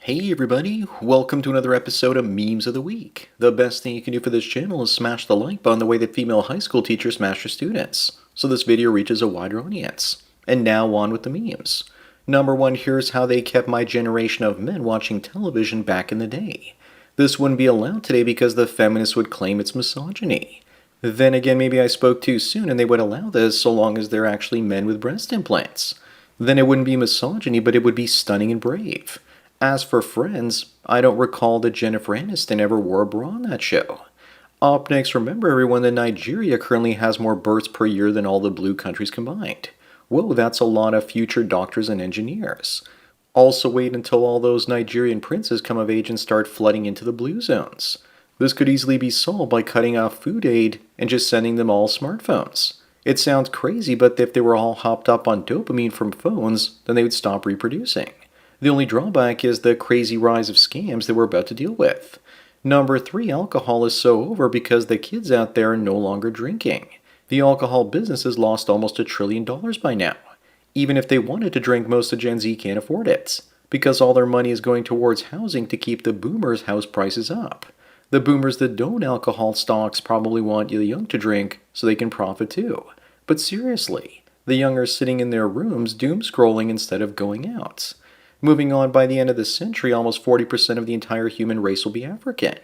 Hey everybody, welcome to another episode of Memes of the Week. The best thing you can do for this channel is smash the like button the way that female high school teachers smash their students, so this video reaches a wider audience. And now on with the memes. Number one, here's how they kept my generation of men watching television back in the day. This wouldn't be allowed today because the feminists would claim it's misogyny. Then again, maybe I spoke too soon and they would allow this so long as they're actually men with breast implants. Then it wouldn't be misogyny, but it would be stunning and brave. As for Friends, I don't recall that Jennifer Aniston ever wore a bra on that show. Up next, remember everyone that Nigeria currently has more births per year than all the blue countries combined. Whoa, that's a lot of future doctors and engineers. Also wait until all those Nigerian princes come of age and start flooding into the blue zones. This could easily be solved by cutting off food aid and just sending them all smartphones. It sounds crazy, but if they were all hopped up on dopamine from phones, then they would stop reproducing. The only drawback is the crazy rise of scams that we're about to deal with. Number three, alcohol is so over because the kids out there are no longer drinking. The alcohol business has lost almost $1 trillion by now. Even if they wanted to drink, most of Gen Z can't afford it, because all their money is going towards housing to keep the boomers' house prices up. The boomers that don't alcohol stocks probably want the young to drink so they can profit too. But seriously, the young are sitting in their rooms doom scrolling instead of going out. Moving on, by the end of the century, almost 40% of the entire human race will be African.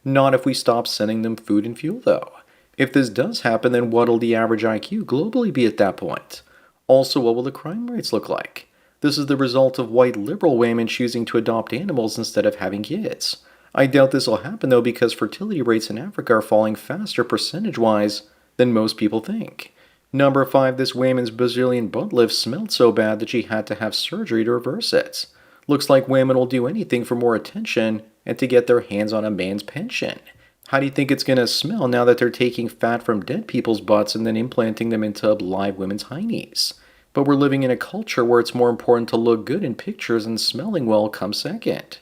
Not if we stop sending them food and fuel, though. If this does happen, then what'll the average IQ globally be at that point? Also, what will the crime rates look like? This is the result of white liberal women choosing to adopt animals instead of having kids. I doubt this will happen, though, because fertility rates in Africa are falling faster percentage-wise than most people think. Number five, this woman's Brazilian butt lift smelled so bad that she had to have surgery to reverse it. Looks like women will do anything for more attention and to get their hands on a man's pension. How do you think it's going to smell now that they're taking fat from dead people's butts and then implanting them into live women's heinies? But we're living in a culture where it's more important to look good in pictures and smelling well comes second.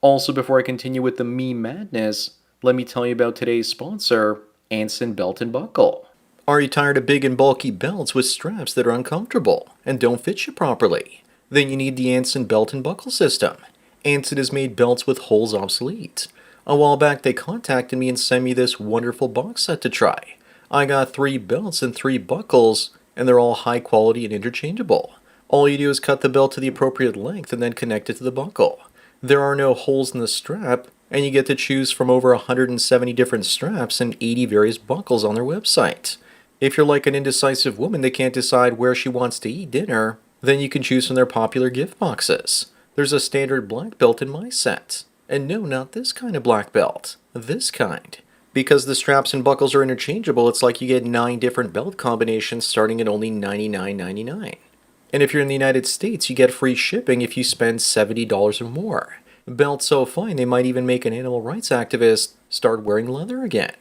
Also, before I continue with the meme madness, let me tell you about today's sponsor, Anson Belt and Buckle. Are you tired of big and bulky belts with straps that are uncomfortable and don't fit you properly? Then you need the Anson Belt and Buckle system. Anson has made belts with holes obsolete. A while back they contacted me and sent me this wonderful box set to try. I got 3 belts and 3 buckles, and they're all high quality and interchangeable. All you do is cut the belt to the appropriate length and then connect it to the buckle. There are no holes in the strap, and you get to choose from over 170 different straps and 80 various buckles on their website. If you're like an indecisive woman that can't decide where she wants to eat dinner, then you can choose from their popular gift boxes. There's a standard black belt in my set. And no, not this kind of black belt. This kind. Because the straps and buckles are interchangeable, it's like you get 9 different belt combinations starting at only $99.99. And if you're in the United States, you get free shipping if you spend $70 or more. Belts so fine they might even make an animal rights activist start wearing leather again.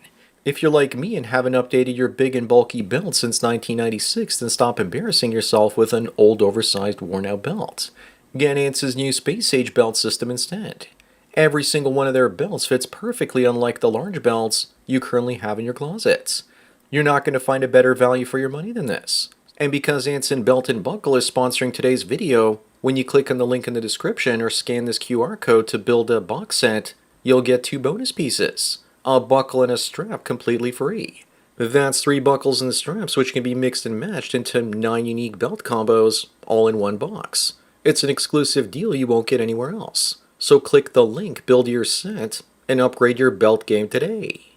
If you're like me and haven't updated your big and bulky belt since 1996, then stop embarrassing yourself with an old oversized worn out belt. Get Anson's new space age belt system instead. Every single one of their belts fits perfectly, unlike the large belts you currently have in your closets. You're not going to find a better value for your money than this. And because Anson Belt and Buckle is sponsoring today's video, when you click on the link in the description or scan this QR code to build a box set, you'll get 2 bonus pieces. A buckle and a strap completely free. That's 3 buckles and straps which can be mixed and matched into 9 unique belt combos all in one box. It's an exclusive deal you won't get anywhere else. So click the link, build your set, and upgrade your belt game today.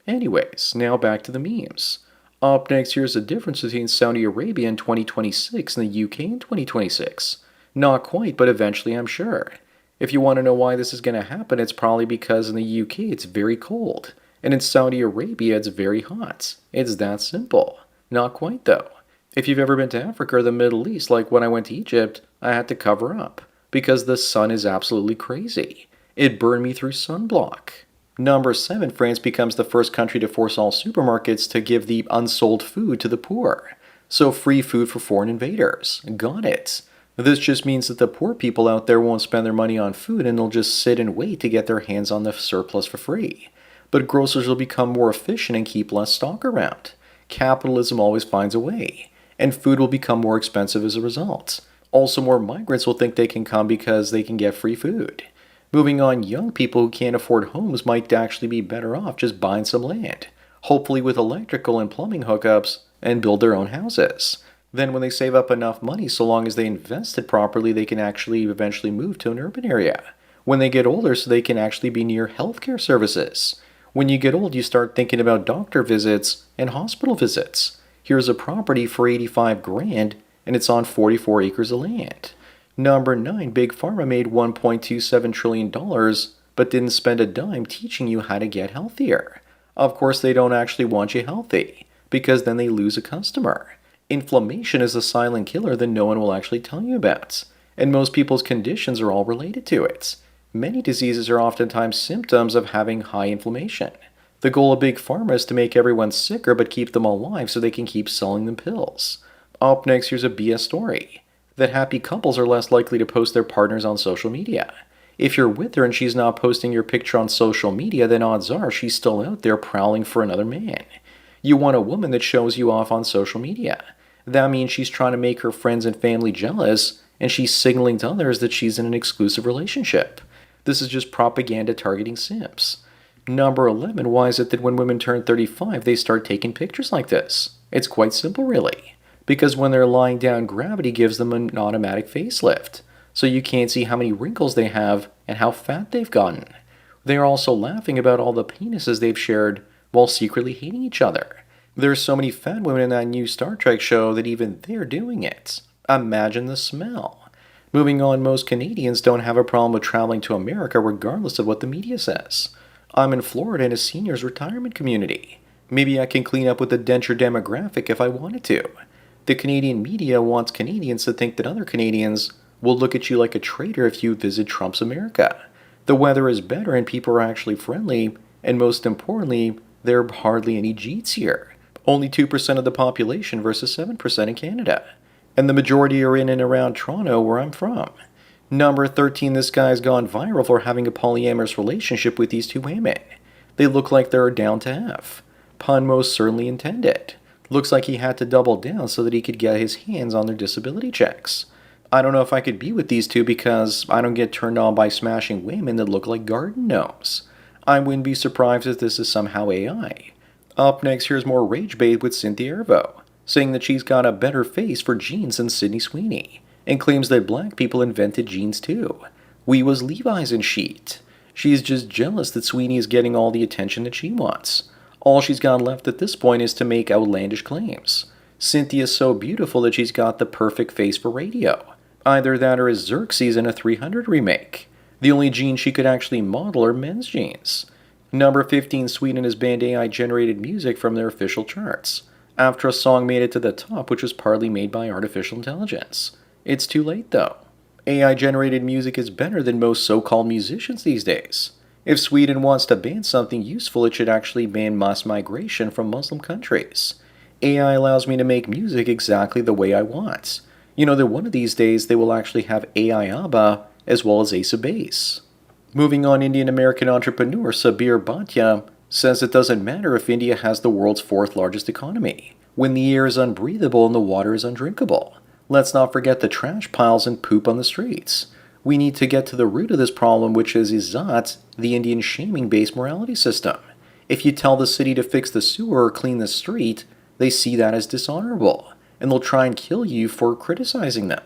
Anyways, now back to the memes. Up next, here's the difference between Saudi Arabia in 2026 and the UK in 2026. Not quite, but eventually I'm sure. If you want to know why this is going to happen, it's probably because in the UK it's very cold, and in Saudi Arabia it's very hot. It's that simple. Not quite though. If you've ever been to Africa or the Middle East, like when I went to Egypt, I had to cover up, because the sun is absolutely crazy. It burned me through sunblock. Number 7, France becomes the first country to force all supermarkets to give the unsold food to the poor. So free food for foreign invaders. Got it. This just means that the poor people out there won't spend their money on food and they'll just sit and wait to get their hands on the surplus for free. But grocers will become more efficient and keep less stock around. Capitalism always finds a way, and food will become more expensive as a result. Also, more migrants will think they can come because they can get free food. Moving on, young people who can't afford homes might actually be better off just buying some land, hopefully with electrical and plumbing hookups, and build their own houses. Then, when they save up enough money, so long as they invest it properly, they can actually eventually move to an urban area. When they get older, so they can actually be near healthcare services. When you get old, you start thinking about doctor visits and hospital visits. Here's a property for 85 grand, and it's on 44 acres of land. Number 9, Big Pharma made $1.27 trillion, but didn't spend a dime teaching you how to get healthier. Of course, they don't actually want you healthy, because then they lose a customer. Inflammation is a silent killer that no one will actually tell you about, and most people's conditions are all related to it. Many diseases are oftentimes symptoms of having high inflammation. The goal of Big Pharma is to make everyone sicker but keep them alive so they can keep selling them pills. Up next, here's a BS story that happy couples are less likely to post their partners on social media. If you're with her and she's not posting your picture on social media, then odds are she's still out there prowling for another man. You want a woman that shows you off on social media. That means she's trying to make her friends and family jealous, and she's signaling to others that she's in an exclusive relationship. This is just propaganda targeting simps. Number 11, why is it that when women turn 35, they start taking pictures like this? It's quite simple, really. Because when they're lying down, gravity gives them an automatic facelift, so you can't see how many wrinkles they have and how fat they've gotten. They are also laughing about all the penises they've shared while secretly hating each other. There are so many fat women in that new Star Trek show that even they're doing it. Imagine the smell. Moving on, most Canadians don't have a problem with traveling to America regardless of what the media says. I'm in Florida in a seniors retirement community. Maybe I can clean up with the denture demographic if I wanted to. The Canadian media wants Canadians to think that other Canadians will look at you like a traitor if you visit Trump's America. The weather is better and people are actually friendly, and most importantly, there are hardly any Jeets here. Only 2% of the population versus 7% in Canada. And the majority are in and around Toronto, where I'm from. Number 13, this guy's gone viral for having a polyamorous relationship with these two women. They look like they're down to F. Pun most certainly intended. Looks like he had to double down so that he could get his hands on their disability checks. I don't know if I could be with these two because I don't get turned on by smashing women that look like garden gnomes. I wouldn't be surprised if this is somehow AI. Up next, here's more rage bait with Cynthia Erivo, saying that she's got a better face for jeans than Sydney Sweeney, and claims that black people invented jeans too. We was Levi's and sheet. She's just jealous that Sweeney is getting all the attention that she wants. All she's got left at this point is to make outlandish claims. Cynthia's so beautiful that she's got the perfect face for radio. Either that or is Xerxes in a 300 remake. The only jeans she could actually model are men's jeans. Number 15, Sweden has banned AI-generated music from their official charts, after a song made it to the top which was partly made by artificial intelligence. It's too late though. AI-generated music is better than most so-called musicians these days. If Sweden wants to ban something useful, it should actually ban mass migration from Muslim countries. AI allows me to make music exactly the way I want. You know that one of these days they will actually have AI ABBA as well as Ace of Base. Moving on, Indian-American entrepreneur Sabir Bhatia says it doesn't matter if India has the world's 4th largest economy, when the air is unbreathable and the water is undrinkable. Let's not forget the trash piles and poop on the streets. We need to get to the root of this problem, which is Izzat, the Indian shaming-based morality system. If you tell the city to fix the sewer or clean the street, they see that as dishonorable, and they'll try and kill you for criticizing them.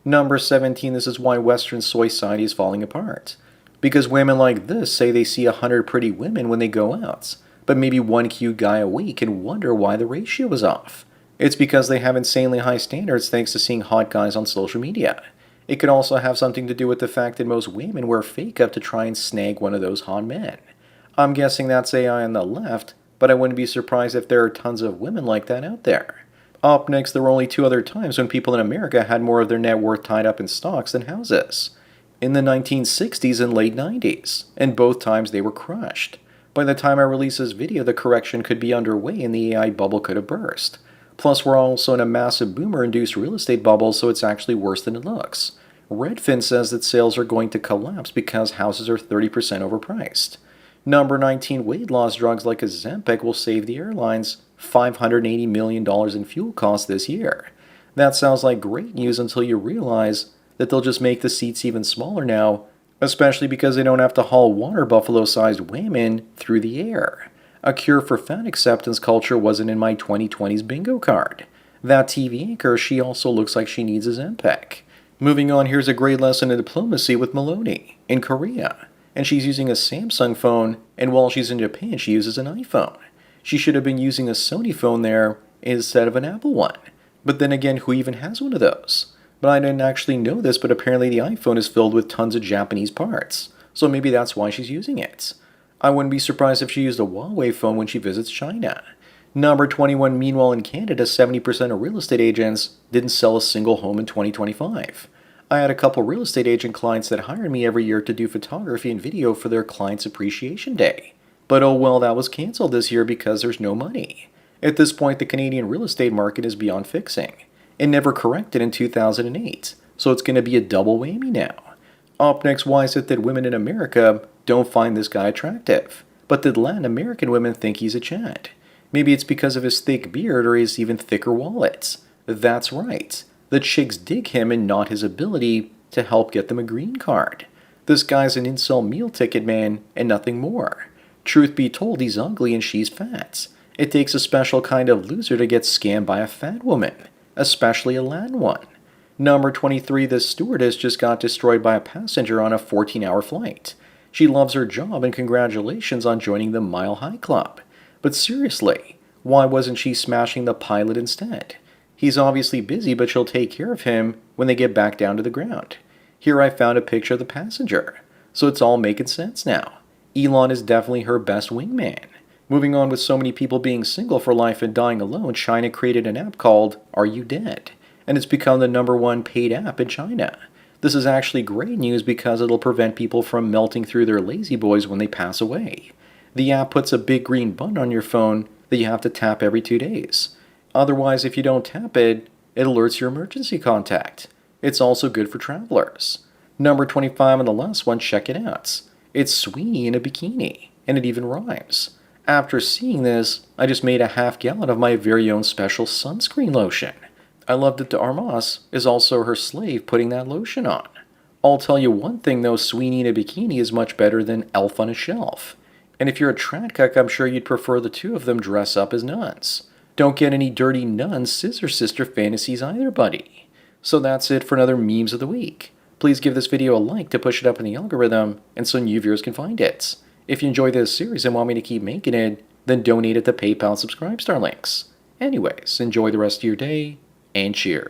Number 17, this is why Western society is falling apart. Because women like this say they see 100 pretty women when they go out, but maybe one cute guy a week and wonder why the ratio is off. It's because they have insanely high standards thanks to seeing hot guys on social media. It could also have something to do with the fact that most women wear fake up to try and snag one of those hot men. I'm guessing that's AI on the left, but I wouldn't be surprised if there are tons of women like that out there. Up next, there were only 2 other times when people in America had more of their net worth tied up in stocks than houses. In the 1960s and late 90s, and both times they were crushed. By the time I release this video, the correction could be underway and the AI bubble could have burst. Plus, we're also in a massive boomer-induced real estate bubble, so it's actually worse than it looks. Redfin says that sales are going to collapse because houses are 30% overpriced. Number 19, weight loss drugs like Ozempic will save the airlines $580 million in fuel costs this year. That sounds like great news until you realize that they'll just make the seats even smaller now, especially because they don't have to haul water buffalo sized women through the air. A cure for fat acceptance culture wasn't in my 2020s bingo card. That TV anchor, she also looks like she needs a Zempic. Moving on, here's a great lesson in diplomacy with Maloney in Korea. And she's using a Samsung phone, and while she's in Japan, she uses an iPhone. She should have been using a Sony phone there instead of an Apple one. But then again, who even has one of those? But I didn't actually know this, but apparently the iPhone is filled with tons of Japanese parts. So maybe that's why she's using it. I wouldn't be surprised if she used a Huawei phone when she visits China. Number 21, meanwhile in Canada, 70% of real estate agents didn't sell a single home in 2025. I had a couple real estate agent clients that hired me every year to do photography and video for their Clients Appreciation Day. But oh well, that was canceled this year because there's no money. At this point, the Canadian real estate market is beyond fixing. It never corrected in 2008, so it's going to be a double whammy now. Up next, why is it that women in America don't find this guy attractive, but that Latin American women think he's a Chad? Maybe it's because of his thick beard or his even thicker wallet. That's right. The chicks dig him and not his ability to help get them a green card. This guy's an incel meal ticket man and nothing more. Truth be told, he's ugly and she's fat. It takes a special kind of loser to get scammed by a fat woman, especially a Latin one. Number 23, the stewardess just got destroyed by a passenger on a 14-hour flight. She loves her job and congratulations on joining the Mile High Club. But seriously, why wasn't she smashing the pilot instead? He's obviously busy, but she'll take care of him when they get back down to the ground. Here I found a picture of the passenger, so it's all making sense now. Elon is definitely her best wingman. Moving on, with so many people being single for life and dying alone, China created an app called Are You Dead? And it's become the #1 paid app in China. This is actually great news because it'll prevent people from melting through their lazy boys when they pass away. The app puts a big green button on your phone that you have to tap every 2 days. Otherwise, if you don't tap it, it alerts your emergency contact. It's also good for travelers. Number 25 and the last one, check it out. It's Sweeney in a bikini, and it even rhymes. After seeing this, I just made a half gallon of my very own special sunscreen lotion. I loved that Armas is also her slave putting that lotion on. I'll tell you one thing though, Sweeney in a bikini is much better than Elf on a Shelf. And if you're a trad cuck, I'm sure you'd prefer the two of them dress up as nuns. Don't get any dirty nun scissor sister fantasies either, buddy. So that's it for another Memes of the Week. Please give this video a like to push it up in the algorithm and so new viewers can find it. If you enjoy this series and want me to keep making it, then donate at the PayPal Subscribe Star links. Anyways, enjoy the rest of your day, and cheers.